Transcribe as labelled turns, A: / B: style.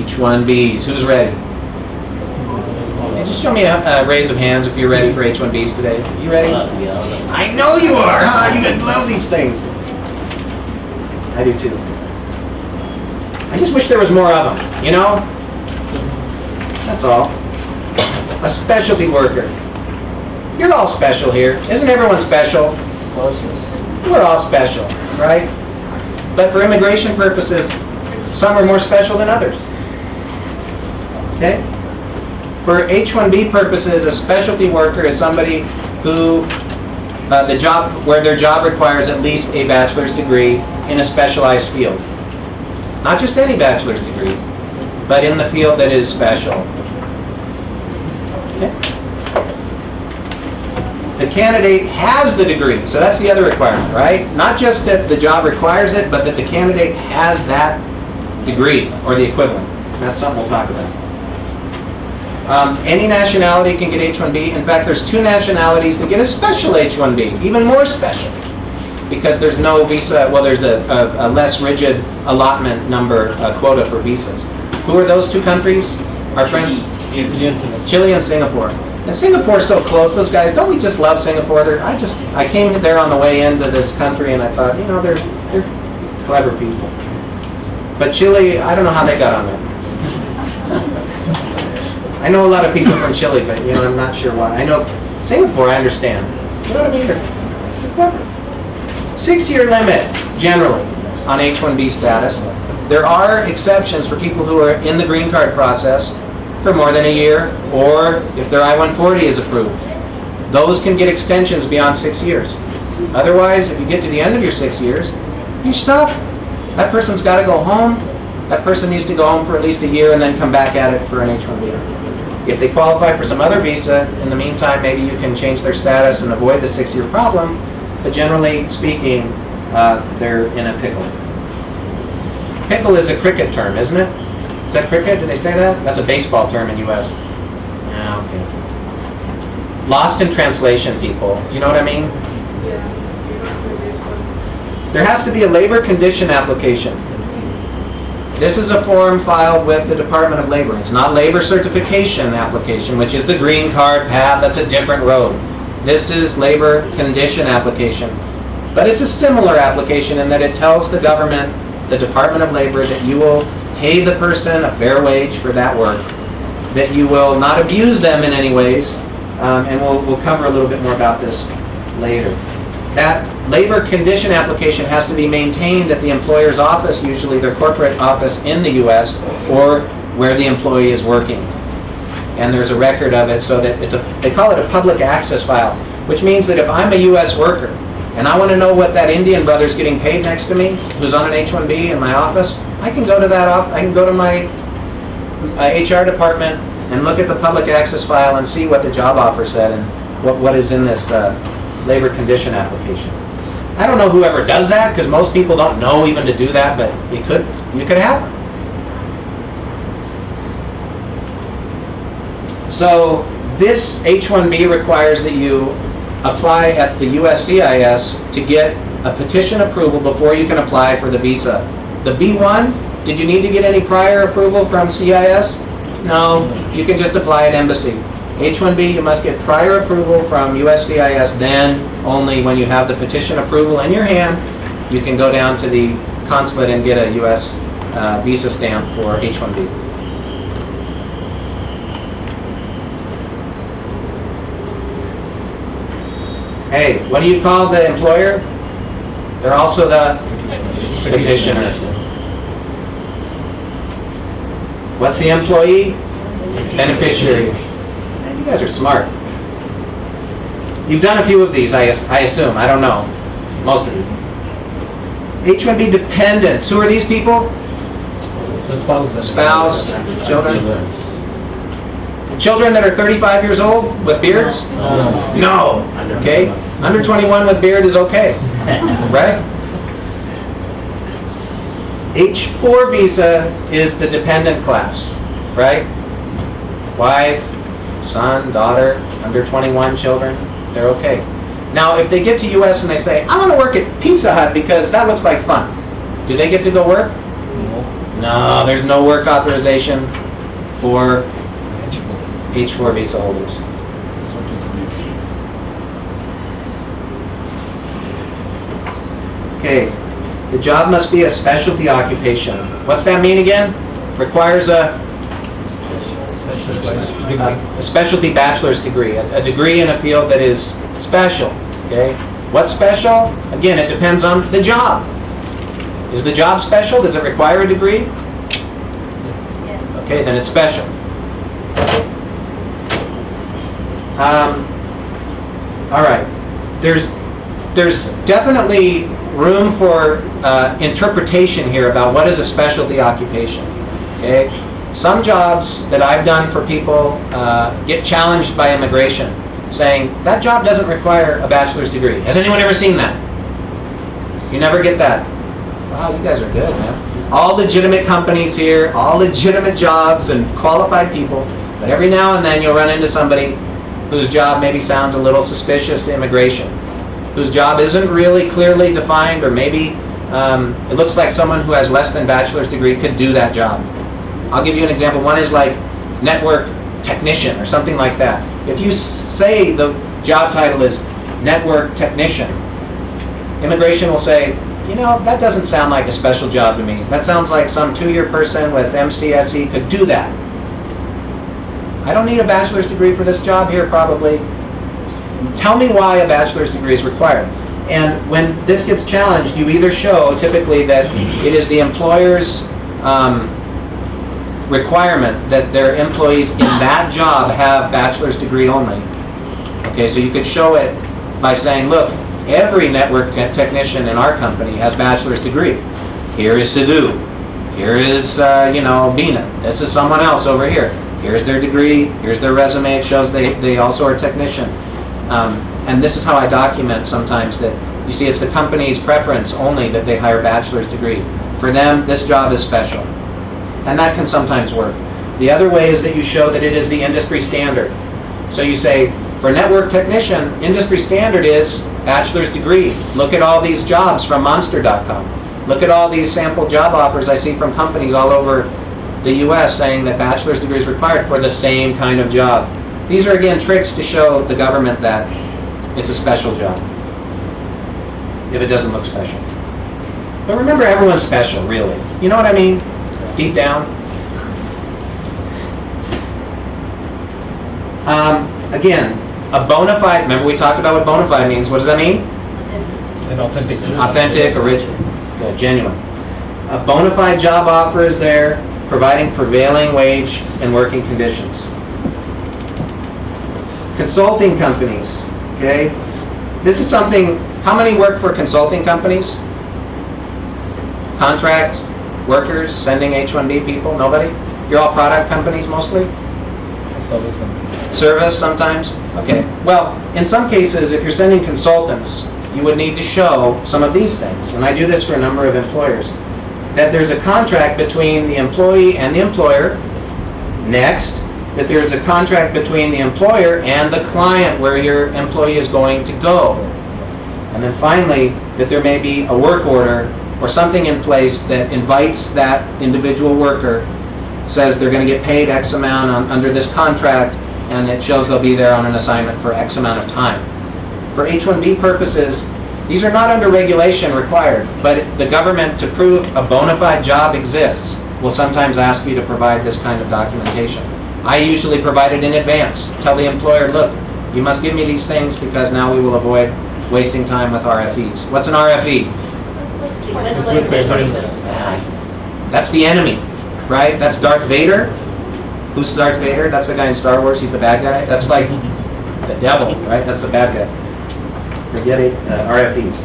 A: H1Bs. Who's ready? Hey, just show me a raise of hands if you're ready for H1Bs today. You ready? I know you are, huh? You guys love these things. I do too. I just wish there was more of them, you know? That's all. A specialty worker. You're all special here. Isn't everyone special? We're all special, right? But for immigration purposes, some are more special than others. Okay? For H1B purposes, a specialty worker is somebody who where their job requires at least a bachelor's degree in a specialized field. Not just any bachelor's degree, but in the field that is special. Okay. The candidate has the degree, so that's the other requirement, right? Not just that the job requires it, but that the candidate has that degree or the equivalent. That's something we'll talk about. Any nationality can get H1B. In fact, there's 2 nationalities that get a special H1B, even more special, because there's no visa, well, there's a less rigid allotment number quota for visas. Who are those 2 countries? Our friends? Chile and Singapore. And Singapore's so close, those guys, don't we just love Singapore? I came there on the way into this country and I thought, you know, they're clever people. But Chile, I don't know how they got on there. I know a lot of people from Chile, but, you know, I'm not sure why. I know Singapore, I understand. You know what I mean? They're clever. 6-year limit, generally, on H1B status. There are exceptions for people who are in the green card process for more than a year, or if their I-140 is approved. Those can get extensions beyond 6 years. Otherwise, if you get to the end of your 6 years, you stop. That person's got to go home. That person needs to go home for at least a year and then come back at it for an H1B. If they qualify for some other visa, in the meantime, maybe you can change their status and avoid the 6-year problem, but generally speaking, they're in a pickle. Pickle is a cricket term, isn't it? Is that cricket? Do they say that? That's a baseball term in U.S. Yeah, okay. Lost in translation, people. Do you know what I mean? There has to be a labor condition application. This is a form filed with the Department of Labor. It's not labor certification application, which is the green card path. That's a different road. This is labor condition application. But it's a similar application in that it tells the government, the Department of Labor, that you will pay the person a fair wage for that work, that you will not abuse them in any ways, and we'll cover a little bit more about this later. That labor condition application has to be maintained at the employer's office, usually their corporate office in the U.S., or where the employee is working. And there's a record of it, so that they call it a public access file, which means that if I'm a U.S. worker and I want to know what that Indian brother's getting paid next to me, who's on an H1B in my office, I can go to I can go to my HR department and look at the public access file and see what the job offer said and what is in this labor condition application. I don't know whoever does that, because most people don't know even to do that, but it could happen. So this H1B requires that you apply at the USCIS to get a petition approval before you can apply for the visa. The B1, did you need to get any prior approval from CIS? No, you can just apply at embassy. H1B, you must get prior approval from USCIS, then only when you have the petition approval in your hand, you can go down to the consulate and get a US visa stamp for H1B. Hey, what do you call the employer? They're also the petitioner. What's the employee? Beneficiary. Man, you guys are smart. You've done a few of these, I assume. I don't know. Most of you. H1B dependents. Who are these people? The spouse, children. Children that are 35 years old with beards? No. Okay. Under 21 with beard is okay. Right? H4 visa is the dependent class. Right? Wife, son, daughter, under 21 children, they're okay. Now, if they get to U.S. and they say, I want to work at Pizza Hut because that looks like fun, do they get to go work? No, there's no work authorization for H4 visa holders. Okay, the job must be a specialty occupation. What's that mean again? Requires a specialty bachelor's degree, a degree in a field that is special. Okay, what's special? Again, it depends on the job. Is the job special? Does it require a degree? Okay, then it's special. All right, there's definitely room for interpretation here about what is a specialty occupation. Okay, some jobs that I've done for people get challenged by immigration, saying that job doesn't require a bachelor's degree. Has anyone ever seen that? You never get that? Wow, you guys are good, man. All legitimate companies here, all legitimate jobs and qualified people, but every now and then you'll run into somebody whose job maybe sounds a little suspicious to immigration, whose job isn't really clearly defined, or maybe it looks like someone who has less than bachelor's degree could do that job. I'll give you an example. One is like network technician or something like that. If you say the job title is network technician, immigration will say, you know, that doesn't sound like a special job to me. That sounds like some 2-year person with MCSE could do that. I don't need a bachelor's degree for this job here, probably. Tell me why a bachelor's degree is required. And when this gets challenged, you either show typically that it is the employer's requirement that their employees in that job have bachelor's degree only. Okay, so you could show it by saying, look, every network technician in our company has bachelor's degree. Here is Sidhu. Here is, Bina. This is someone else over here. Here's their degree. Here's their resume. It shows they also are a technician. And this is how I document sometimes that, you see, it's the company's preference only that they hire bachelor's degree. For them, this job is special. And that can sometimes work. The other way is that you show that it is the industry standard. So you say, for network technician, industry standard is bachelor's degree. Look at all these jobs from Monster.com. Look at all these sample job offers I see from companies all over the US saying that bachelor's degree is required for the same kind of job. These are, again, tricks to show the government that it's a special job, if it doesn't look special. But remember, everyone's special, really. You know what I mean? Deep down. Again, a bona fide, remember we talked about what bona fide means. What does that mean?
B: An authentic.
A: Authentic, original, good, genuine. A bona fide job offer is there, providing prevailing wage and working conditions. Consulting companies, okay? This is something, how many work for consulting companies? Contract workers sending H1B people? Nobody? You're all product companies mostly?
B: Service company.
A: Service sometimes? Okay. Well, in some cases, if you're sending consultants, you would need to show some of these things. And I do this for a number of employers. That there's a contract between the employee and the employer. Next, that there's a contract between the employer and the client where your employee is going to go. And then finally, that there may be a work order or something in place that invites that individual worker, says they're going to get paid X amount under this contract, and it shows they'll be there on an assignment for X amount of time. For H1B purposes, these are not under regulation required, but the government, to prove a bona fide job exists, will sometimes ask you to provide this kind of documentation. I usually provide it in advance. Tell the employer, look, you must give me these things because now we will avoid wasting time with RFEs. What's an RFE? That's the enemy, right? That's Darth Vader. Who's Darth Vader? That's the guy in Star Wars. He's the bad guy. That's like the devil, right? That's the bad guy. Forget it, RFEs.